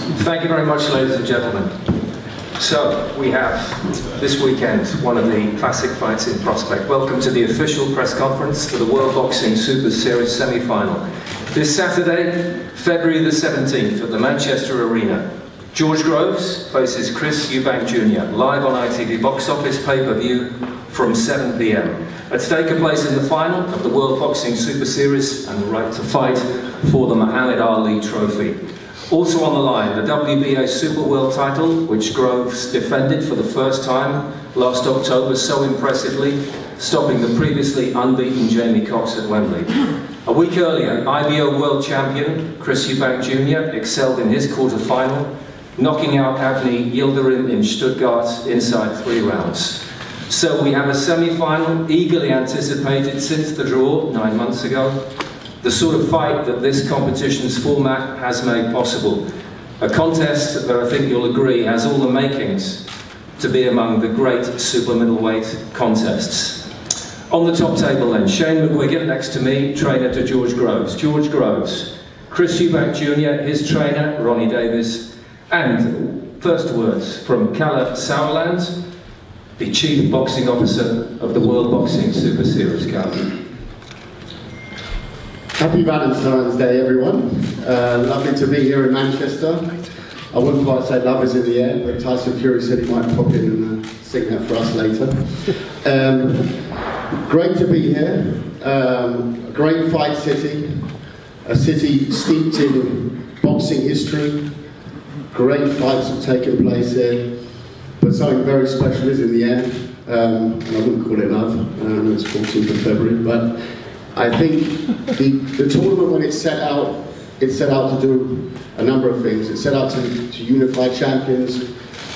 Thank you very much, ladies and gentlemen. So, we have, this weekend, one of the classic fights in prospect. Welcome to the official press conference for the World Boxing Super Series semi-final. This Saturday, February the 17th, at the Manchester Arena. George Groves faces Chris Eubank Jr. live on ITV Box Office pay-per-view from 7 p.m. At stake a place in the final of the World Boxing Super Series and the right to fight for the Muhammad Ali Trophy. Also on the line, the WBA Super World title, which Groves defended for the first time last October so impressively, stopping the previously unbeaten Jamie Cox at Wembley. A week earlier, IBO World Champion Chris Eubank Jr. excelled in his quarter-final, knocking out Avni Yildirim in Stuttgart inside 3 rounds. So we have a semi-final eagerly anticipated since the draw 9 months ago. The sort of fight that this competition's format has made possible. A contest that I think you'll agree has all the makings to be among the great super middleweight contests. On the top table then, Shane McGuigan next to me, trainer to George Groves. George Groves, Chris Eubank Jr., his trainer, Ronnie Davis, and first words from Kalle Sauerland, the Chief Boxing Officer of the World Boxing Super Series. Kalle. Happy Valentine's Day, everyone. Lovely to be here in Manchester. I wouldn't quite say love is in the air, but Tyson Fury said he might pop in and sing that for us later. Great to be here. A great fight city. A city steeped in boxing history. Great fights have taken place here. But something very special is in the air. And I wouldn't call it love. It's 14th of February, but I think the tournament, when it's set out to do a number of things. It's set out to unify champions.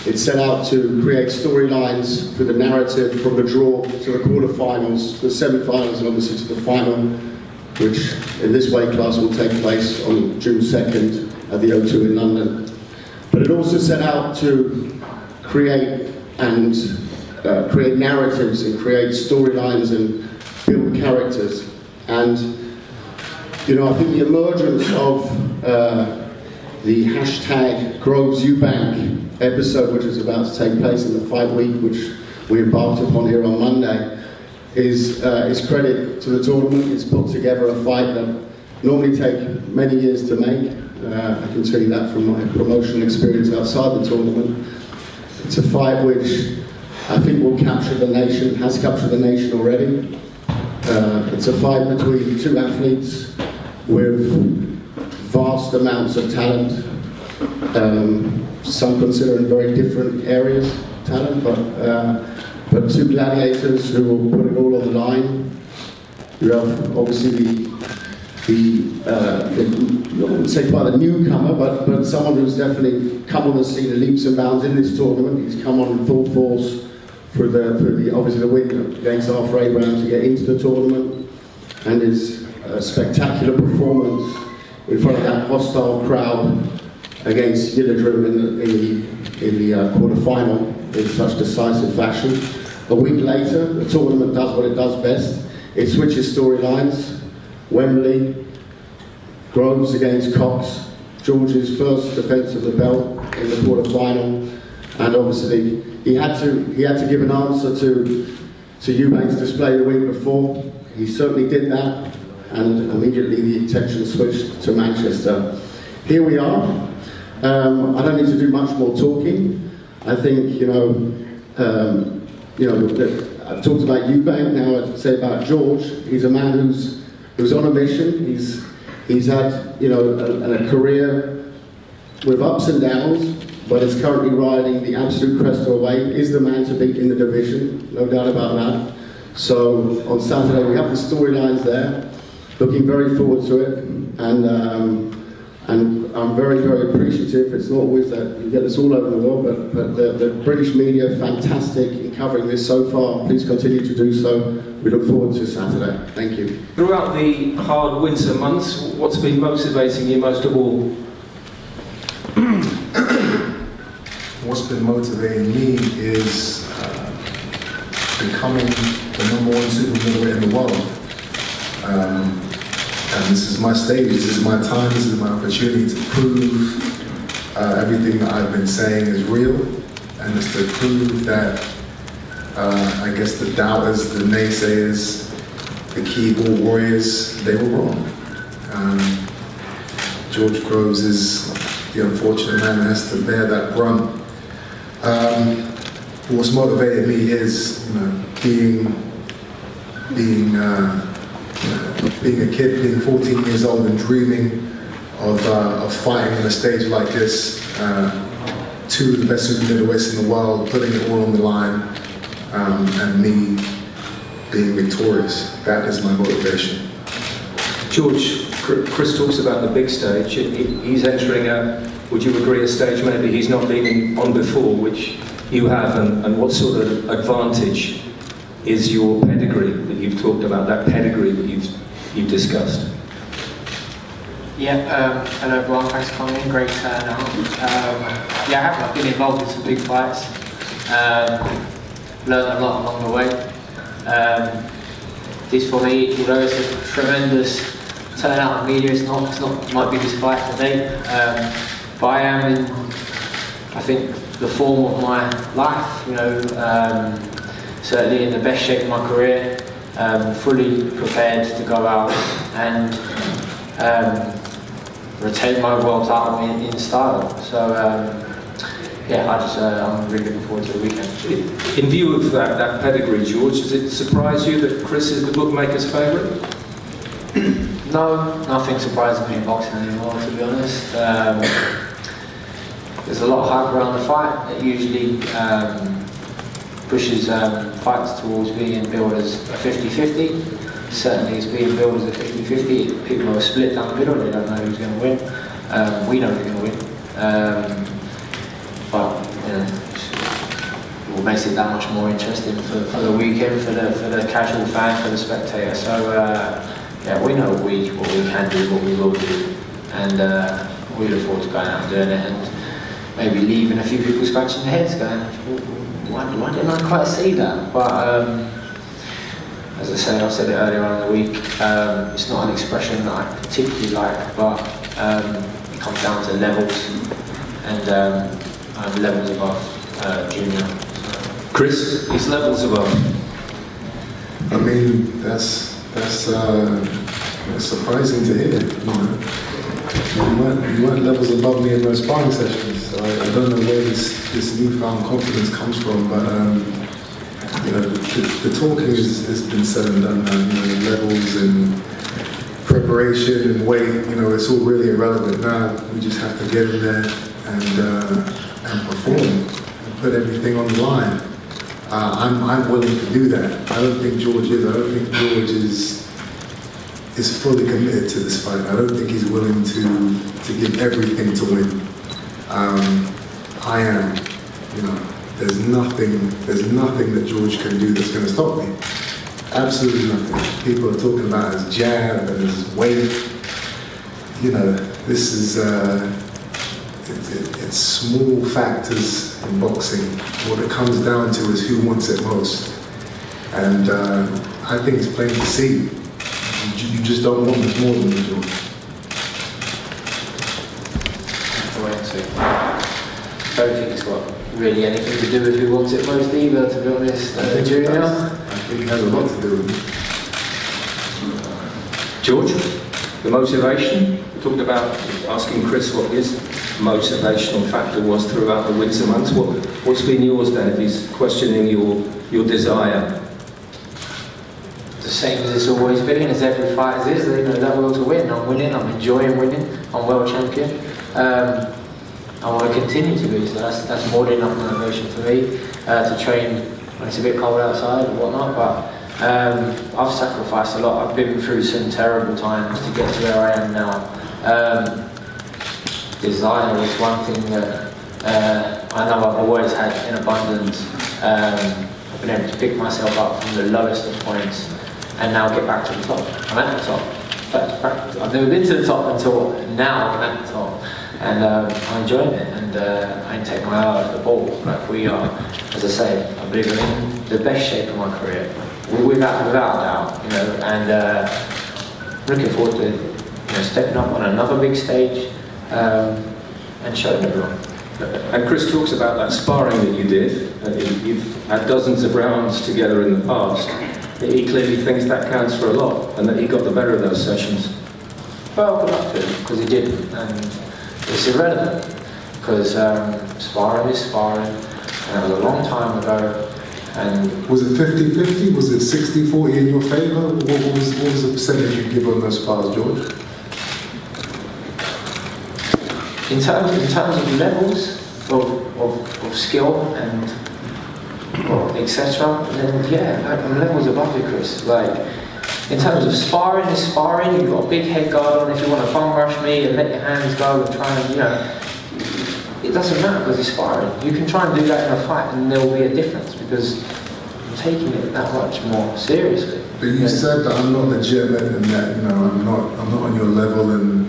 It's set out to create storylines for the narrative from the draw to the quarterfinals, the semi-finals, and obviously to the final, which in this weight class will take place on June 2nd at the O2 in London. But it also set out to create create narratives and create storylines and build characters. And you know, I think the emergence of the hashtag Groves Eubank episode, which is about to take place in the fight week, which we embarked upon here on Monday, is credit to the tournament. It's put together a fight that normally take many years to make. I can tell you that from my promotional experience outside the tournament. It's a fight which I think will capture the nation, has captured the nation already. It's a fight between 2 athletes with vast amounts of talent. Some consider in very different areas talent, but 2 gladiators who will put it all on the line. You have obviously I wouldn't say quite a newcomer, but someone who's definitely come on the scene in leaps and bounds in this tournament. He's come on in full force for obviously the win against Arthur Abraham to get into the tournament, and his spectacular performance in front of that hostile crowd against Yildirim in the quarter-final in such decisive fashion. A week later, the tournament does what it does best. It switches storylines. Wembley, Groves against Cox, George's first defence of the belt in the quarter-final, and obviously he had to give an answer to Eubank's display the week before. He certainly did that, and immediately the attention switched to Manchester. Here we are. I don't need to do much more talking. I think I've talked about Eubank. Now I'd say about George. He's a man who's on a mission. He's had a career with ups and downs, but is currently riding the absolute crest of a wave. Is the man to beat in the division, no doubt about that. So on Saturday we have the storylines there. Looking very forward to it, and I'm very, very appreciative. It's not always that you get this all over the world, but the British media, fantastic in covering this so far. Please continue to do so. We look forward to Saturday. Thank you. Throughout the hard winter months, what's been motivating you most of all? What's been motivating me is becoming the #1 super middleweight in the world. And this is my stage, this is my time, this is my opportunity to prove everything that I've been saying is real, and it's to prove that, I guess, the doubters, the naysayers, the keyboard warriors, they were wrong. George Groves is the unfortunate man that has to bear that brunt. What's motivated me is, being a kid, being 14 years old and dreaming of fighting on a stage like this, two of the best super middleweights in the world, putting it all on the line, and me being victorious. That is my motivation. George, Chris talks about the big stage. He's entering would you agree, a stage maybe he's not been on before, which you have, and what sort of advantage is your pedigree that you've talked about, that pedigree that you've discussed? Yeah, hello everyone, thanks for coming in, great turnout. I've been involved in some big fights, learned a lot along the way. This for me, although it's a tremendous turnout of media, it's not my biggest fight today, but I am in, I think, the form of my life, certainly in the best shape of my career, fully prepared to go out and retain my world title in style. So I'm really looking forward to the weekend. In view of that pedigree, George, does it surprise you that Chris is the bookmaker's favourite? No, nothing surprises me in boxing anymore, to be honest. There's a lot of hype around the fight that usually pushes fights towards being billed as a 50-50. Certainly it's being billed as a 50-50. People are split down the middle, they don't know who's going to win. We know who's going to win. But what makes it that much more interesting for the weekend, for the casual fan, for the spectator. So we know what we can do, what we will do, and we look forward to going out and doing it, and maybe leaving a few people scratching their heads going, why didn't I quite see that? But as I say, I've said it earlier on in the week, it's not an expression that I particularly like, but it comes down to levels, and I'm levels above Junior. Chris, he's levels above. I mean, that's surprising to hear. You weren't levels above me in those sparring sessions. So I don't know where this newfound confidence comes from, but the talking has been said and done now. Levels and preparation and weight, it's all really irrelevant now. We just have to get in there and perform and put everything on the line. I'm willing to do that. I don't think George is. I don't think George is fully committed to this fight. I don't think he's willing to give everything to win. I am. There's nothing that George can do that's going to stop me. Absolutely nothing. People are talking about his jab and his weight. This is it's small factors in boxing. What it comes down to is who wants it most. And I think it's plain to see. You just don't want this more than you do. I don't think it's got really anything to do with who wants it most either, to be honest. Junior? I think it has a lot to do with it. George, the motivation? We talked about asking Chris what his motivational factor was throughout the winter months. What's been yours then, if he's questioning your desire? The same as it's always been, as every fighter is. They know that will to win. I'm winning, I'm enjoying winning, I'm world champion. I want to continue to be, so that's more than enough motivation for me to train when it's a bit cold outside and whatnot. But I've sacrificed a lot. I've been through some terrible times to get to where I am now. Desire is one thing that I know I've always had in abundance. I've been able to pick myself up from the lowest of points and now get back to the top. I'm at the top. I've never been to the top until now. I'm at the top, and I'm enjoying it, and I ain't taking my eye off the ball. Like we are, as I say, I believe I'm in the best shape of my career, without a doubt. And looking forward to stepping up on another big stage, and and showed everyone. And Chris talks about that sparring that you did. You've had dozens of rounds together in the past. He clearly thinks that counts for a lot, and that he got the better of those sessions. Well, good luck to him, because he did, and it's irrelevant, because sparring is sparring, and it was a long time ago, and... Was it 50-50? Was it 60-40 in your favour? What was the percentage you give on those spars, George? In terms of levels of skill and etc., then yeah, I'm levels above you, Chris. Like, in terms of sparring, is sparring, you've got a big head guard on. If you want to bum rush me and let your hands go and try and, you know, it doesn't matter because it's sparring. You can try and do that in a fight and there will be a difference because I'm taking it that much more seriously. But you said that I'm not legitimate and that, you know, I'm not on your level and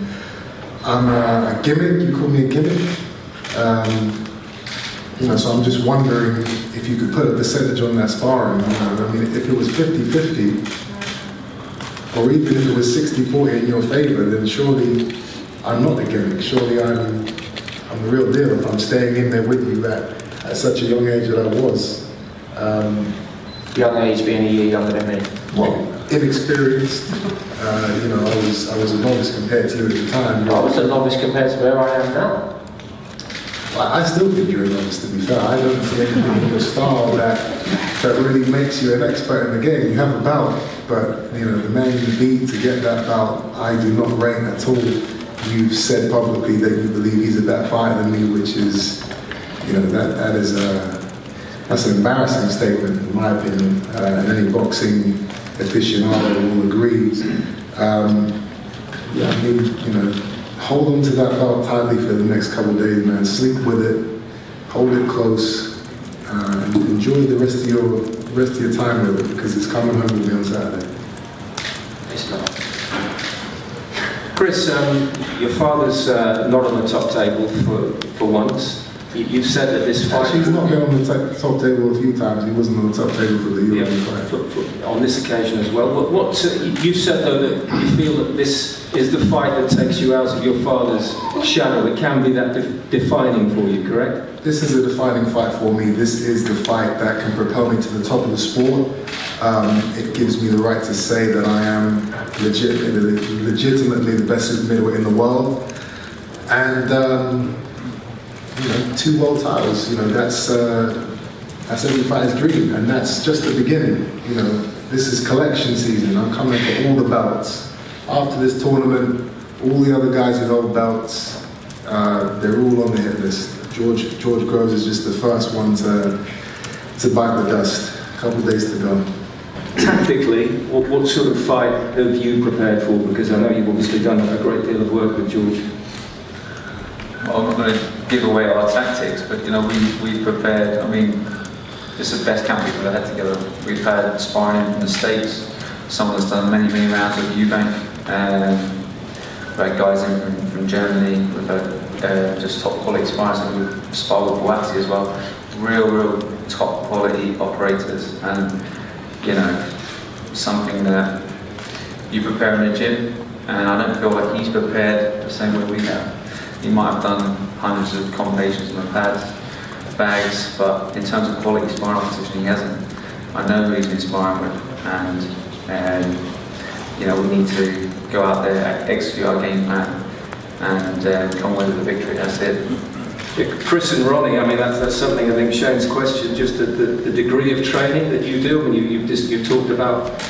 I'm a gimmick. You call me a gimmick. You know, so I'm just wondering if you could put a percentage on that sparring. You know, I mean, if it was 50-50, or even if it was 60-40 in your favour, then surely I'm not the gimmick. Surely I'm the real deal if I'm staying in there with you at such a young age that I was. Young age being a year younger than me. Well, inexperienced. You know, I was a novice compared to you at the time. I was a novice compared to where I am now. Well, I still think you're a novice, to be fair. I don't see anything in your style that really makes you an expert in the game. You have a belt, but you know, the man you beat to get that belt, I do not rate at all. You've said publicly that you believe he's a better fighter than me, which is, you know, that's an embarrassing statement in my opinion, and any boxing aficionado will agree. Yeah, I mean, you know, hold on to that belt tightly for the next couple of days, man. Sleep with it, hold it close, and enjoy the rest of your time with it because it's coming home with me on Saturday. It's not. Chris, your father's not on the top table for once. You've said that this fight... Actually, he's not been on the top table a few times. He wasn't on the top table for the Eubank fight. On this occasion as well. You've said, though, that you feel that this is the fight that takes you out of your father's shadow. It can be that defining for you, correct? This is a defining fight for me. This is the fight that can propel me to the top of the sport. It gives me the right to say that I am legitimately the best middleweight in the world. And, you know, 2 world titles, you know, that's every fighter's dream, and that's just the beginning. You know, this is collection season. I'm coming for all the belts. After this tournament, all the other guys who hold belts, they're all on the hit list. George Groves is just the first one to bite the dust. A couple of days to go. Tactically, what sort of fight have you prepared for? Because I know you've obviously done a great deal of work with George. Well, I'm not going to give away our tactics, but you know, we prepared. I mean, this is the best camp we've ever had together. We've had sparring in the States. Someone that's done many rounds with Eubank. We've had guys in from Germany. We've had just top quality sparring. We've sparred with Boazzi as well. Real top quality operators, and you know, something that you prepare in the gym. And I don't feel like he's prepared the same way we have. He might have done hundreds of combinations on the pads, bags, but in terms of quality sparring competition, he hasn't. I know who he's been sparring with, and you know, we need to go out there, execute our game plan, and come away with a victory. That's it. Chris and Ronnie, I mean, that's something I think Shane's questioned, just the degree of training that you do. I mean, you've talked about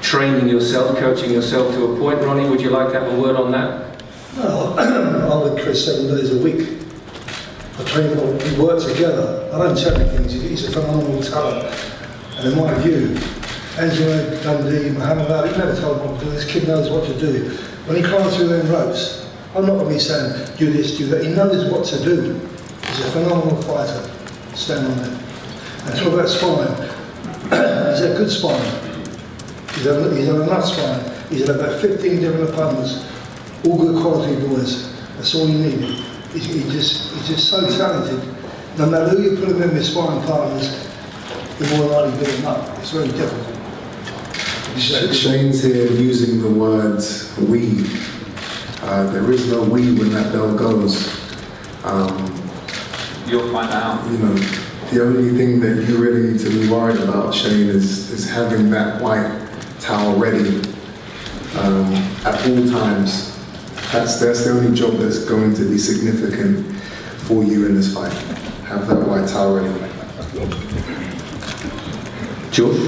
training yourself, coaching yourself to a point. Ronnie, would you like to have a word on that? Well, I'm with Chris 7 days a week. I train, we work together. I don't tell him things. He's a phenomenal talent. And in my view, Angelo Dundee, Muhammad Ali, he never told me what to do. This kid knows what to do. When he climbs through them ropes, I'm not going to be saying, do this, do that. He knows what to do. He's a phenomenal fighter. Stand on that. And talk about sparring. He's a good sparring. He's had enough sparring. He's had about 15 different opponents. All good quality boys. That's all you need. He's just so talented. No matter who you put him in with sparring partners, the more likely to beat him up. It's very difficult. Shane's here using the words "we." There is no "we" when that bell goes. You'll find out. You know, the only thing that you really need to be worried about, Shane, is having that white towel ready at all times. That's the only job that's going to be significant for you in this fight. Have that white towel ready. George?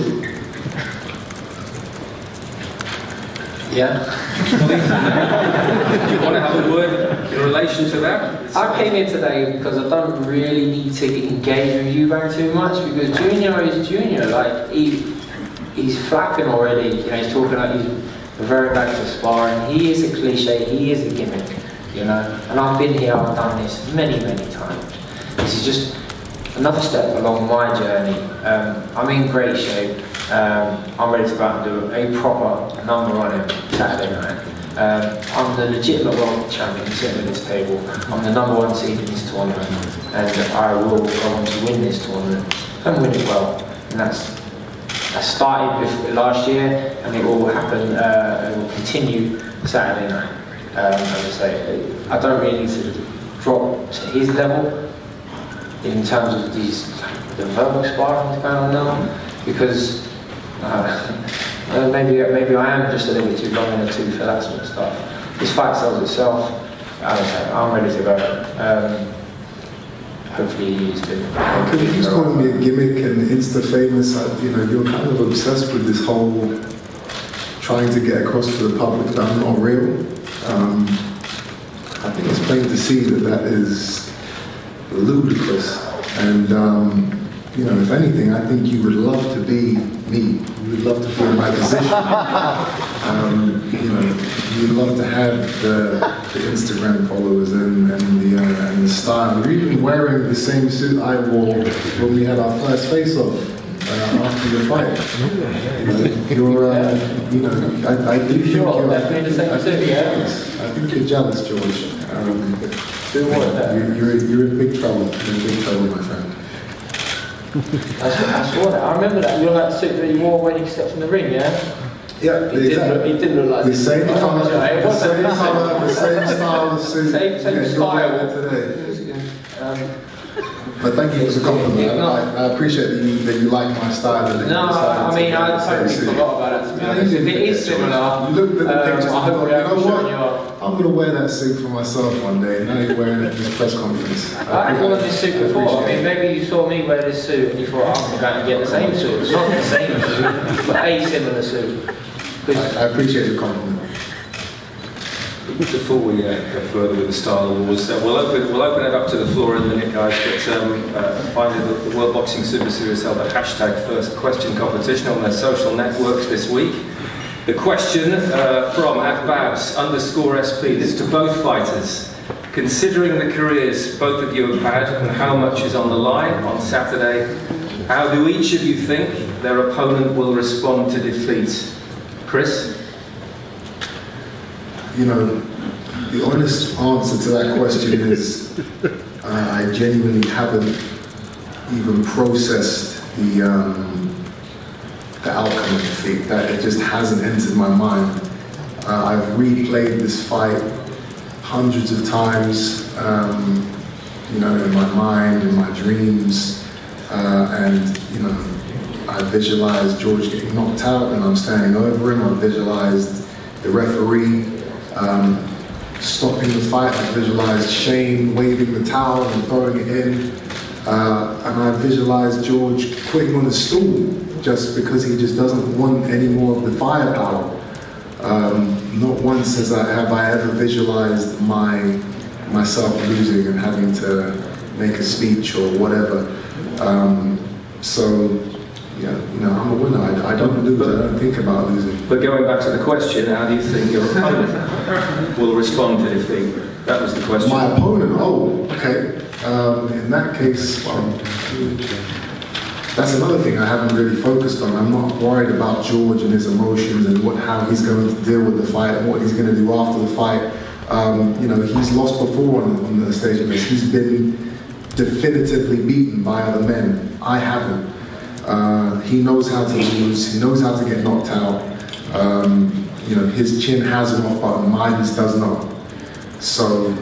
Yeah. Do you want to have a word in relation to that? I came here today because I don't really need to engage with Eubank too much, because Junior is Junior. Like he's flapping already. You know, he's talking like he's very back to sparring. He is a cliche. He is a gimmick. You know, and I've been here. I've done this many times. This is just another step along my journey. I'm in great shape. I'm ready to go out and do a proper number on him Saturday night. I'm the legitimate world champion sitting at this table. I'm the #1 seed in this tournament, and I will go on to win this tournament and win it well. And that started last year, and it will happen. It will continue Saturday night. As I say, I don't really need to drop to his level in terms of the verbal sparring that's going on now, because maybe I am just a little bit too long in the tooth for that sort of stuff. This fight sells itself. I'm ready to go. Hopefully he's been. Could you just call me a gimmick and Insta famous? You know, you're kind of obsessed with this whole trying to get across to the public that I'm not real. I think it's plain to see that is ludicrous. And you know, if anything, I think you would love to be me. You would love to be in my position. You know, you'd love to have the Instagram followers and the style. You're even wearing the same suit I wore when we had our first face-off after the fight. You know, I do think you're definitely the same suit, yeah. I think you're jealous, George. You're in big trouble. You're in big trouble, my friend. I saw that. I remember that. You're that suit that you wore when you stepped in the ring, yeah? Yeah, It didn't look like the same colour, it the wasn't same colour, the same style of suit. Same style today. But thank you for the compliment. I appreciate that you like my style. And no, I mean, I totally forgot about that, to be honest. If it is similar, you looked at the pictures and I hope thought, you know what? what? I'm going to wear that suit for myself one day. Now you're wearing it at this press conference. I've worn this suit before. I mean, maybe you saw me wear this suit and you thought, I'm going to get the same suit. It's not the same suit, but a similar suit. I appreciate the compliment. Before we go further with the style wars, we'll open it up to the floor in a minute, guys. But finally, the World Boxing Super Series held a #First Question competition on their social networks this week. The question from @Babs_SP. This is to both fighters. Considering the careers both of you have had and how much is on the line on Saturday, how do each of you think their opponent will respond to defeat? Chris? You know, the honest answer to that question is I genuinely haven't even processed the outcome of defeat. That it just hasn't entered my mind. I've replayed this fight hundreds of times, you know, in my mind, in my dreams, and you know, I visualized George getting knocked out and I'm standing over him. I visualized the referee stopping the fight. I visualized Shane waving the towel and throwing it in. And I visualized George quitting on his stool just because he just doesn't want any more of the firepower. Not once have I ever visualized myself losing and having to make a speech or whatever. So, yeah, you know, I'm a winner. I don't lose. I don't think about losing. But going back to the question, how do you think your opponent will respond to defeat? That was the question. My opponent? Oh, okay. In that case, well, that's another thing I haven't really focused on. I'm not worried about George and his emotions and how he's going to deal with the fight and what he's going to do after the fight. You know, he's lost before on the stage of this. He's been definitively beaten by other men. I haven't. He knows how to lose. He knows how to get knocked out. You know, his chin has him off, but mine does not. So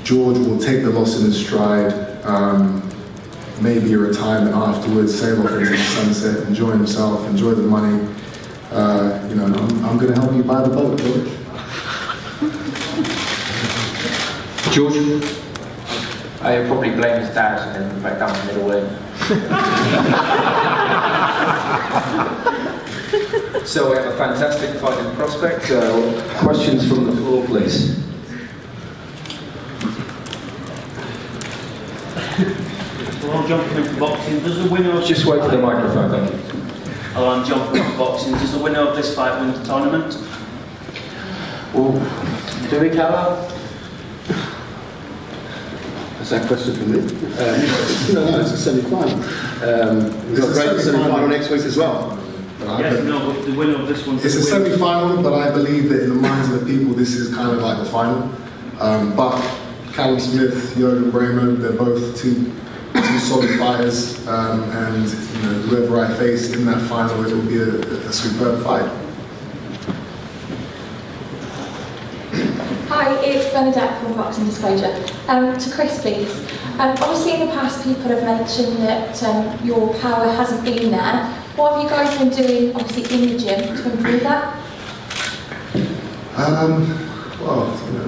George will take the loss in his stride, maybe a retirement afterwards, sail off into the sunset, enjoy himself, enjoy the money. You know, I'm going to help you buy the boat, George. George? I probably blame his dad and then back down the middleweight. So we have a fantastic fight in prospect. Questions from the floor, please. Well, I'm jumping into boxing. Does the winner of Just wait for the microphone, thank you. Hello, I'm jumping into boxing. Does the winner of this fight win the tournament? Ooh. Do we cover? Is that a question for me? No, it's a semi-final. We've got a great semi-final next week as well. Yes, no, but the winner of this one. It's a semi-final, but I believe that in the minds of the people, this is kind of like the final. But Callum Smith, Eubank Jr, they're both two solid fighters, and you know, whoever I face in that final, it will be a superb fight. Hi, it's Bernadette from Boxing Disclosure. To Chris, please. Obviously, in the past, people have mentioned that your power hasn't been there. What have you guys been doing, obviously, in the gym to improve that? Well, you know,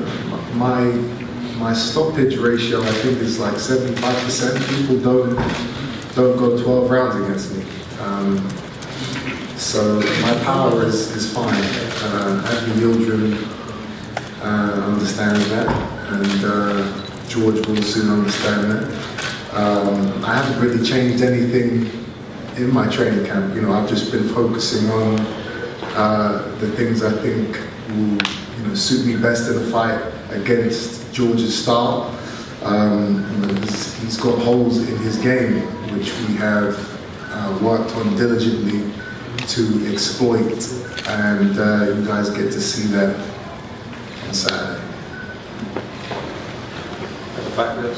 my stoppage ratio, I think, is like 75%. People don't go 12 rounds against me. So my power is fine. Anthony Yildirim understands that, and George will soon understand that. I haven't really changed anything in my training camp. You know, I've just been focusing on the things I think will, you know, suit me best in a fight against George's style. You know, he's got holes in his game, which we have worked on diligently to exploit, and you guys get to see that on Saturday. At the back there,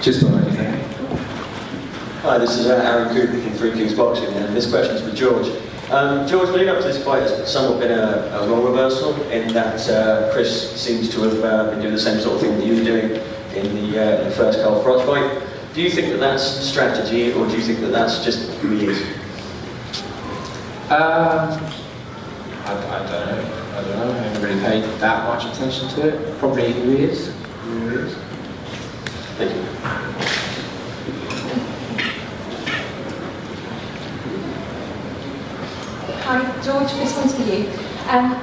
just on anything. Hi, this is Aaron Cooper from Three Kings Boxing, and this question is for George. George, leading up to this fight has somewhat been a role reversal in that Chris seems to have been doing the same sort of thing that you were doing in the first Carl Frost fight. Do you think that that's strategy, or do you think that that's just who he is? I don't know. I haven't really paid that much attention to it. Probably who he is. Thank you. Hi, George, this one's for you.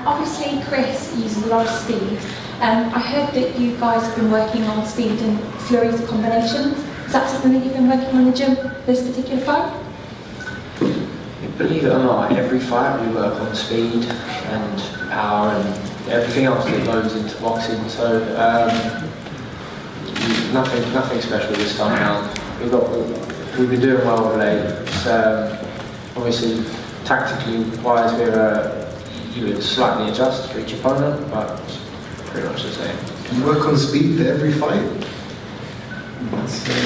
Obviously, Chris uses a lot of speed. I heard that you guys have been working on speed and flurries of combinations. Is that something that you've been working on in the gym for this particular fight? Believe it or not, every fight we work on speed and power and everything else that goes into boxing. So nothing special this time around. We've been doing well of late. Obviously, tactically wise, you would slightly adjust for each opponent, but it's pretty much the same. You work on speed for every fight?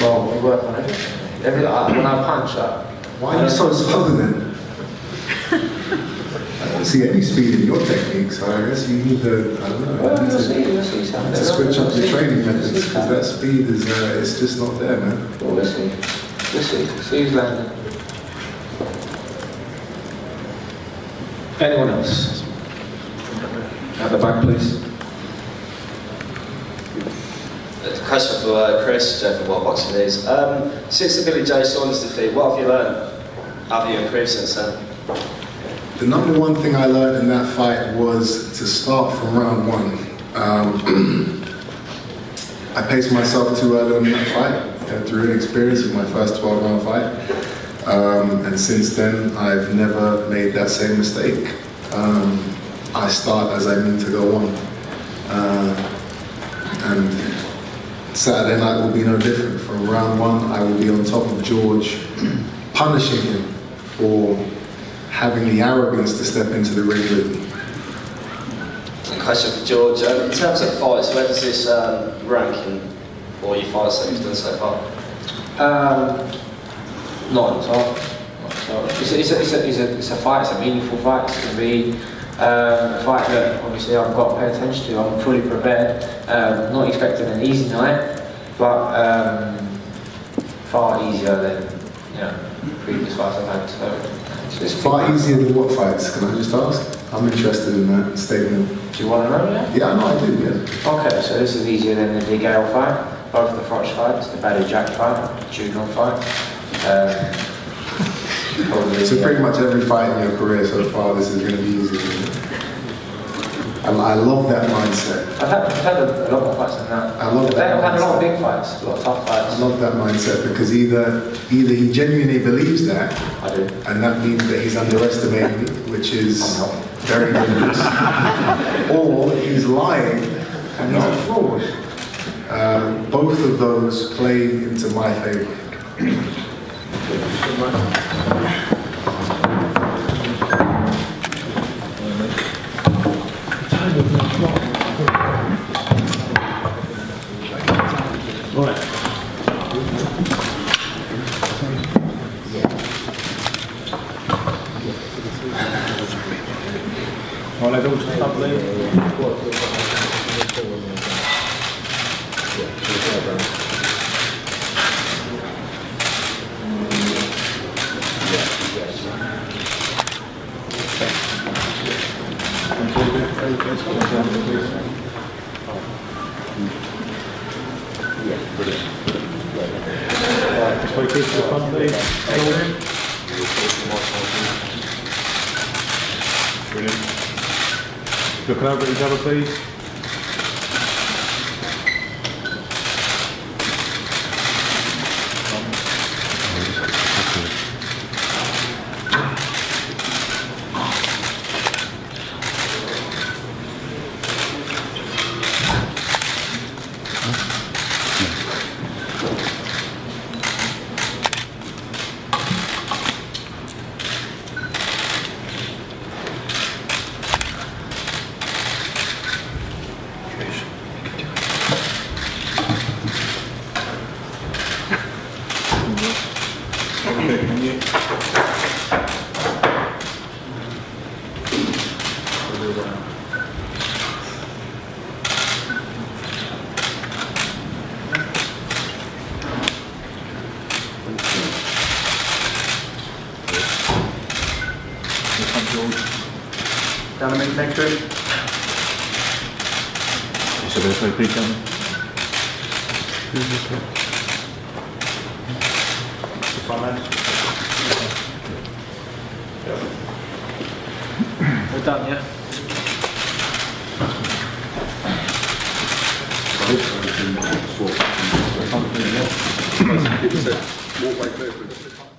Well, we work on everything. When I punch up. Why are you so slow then? I don't see any speed in your technique, so I guess you need to, I don't know, Well, you'll see something. to switch up your training methods, because that speed is it's just not there, man. Well, we'll see. See who's landing. Anyone else? At the back, please. A question for Chris, from World Boxing News. Since the Billy Joe Saunders defeat, what have you learned? How have you improved since then? The number one thing I learned in that fight was to start from round one. I paced myself too early in that fight, through inexperience in my first 12-round fight. And since then, I've never made that same mistake. I start as I mean to go on. And Saturday night will be no different. From round one, I will be on top of George, punishing him for having the arrogance to step into the ring with me. A question for George. In terms of fights, where does this rank in all your fights that you've done so far? Not on top. It's a fight. It's a meaningful fight. It's going to be A fight that obviously I've got to pay attention to. I'm fully prepared. Not expecting an easy night, but far easier than previous fights I've had. So It's far easier than what fights? Can I just ask? I'm interested in that statement. Do you want to know? Yeah, no, I do. Yeah. Okay, so this is easier than the Big Gale fight. Both the Froch fights, the Baddy Jack fight, the juvenile fight. Probably, So pretty much every fight in your career so far, this is going to be easy. I love that mindset. I've had a lot more fights than that. I love that I've had a lot of mindset. big fights, a lot of tough fights. I love that mindset because either he genuinely believes that, I do. and that means that he's underestimating me, which is very dangerous, or he's lying and he's a fraud. Both of those play into my favor. Looking over at each other, please. Down the main next to it. So there's no creek down there. We're done, yeah? Walk right there.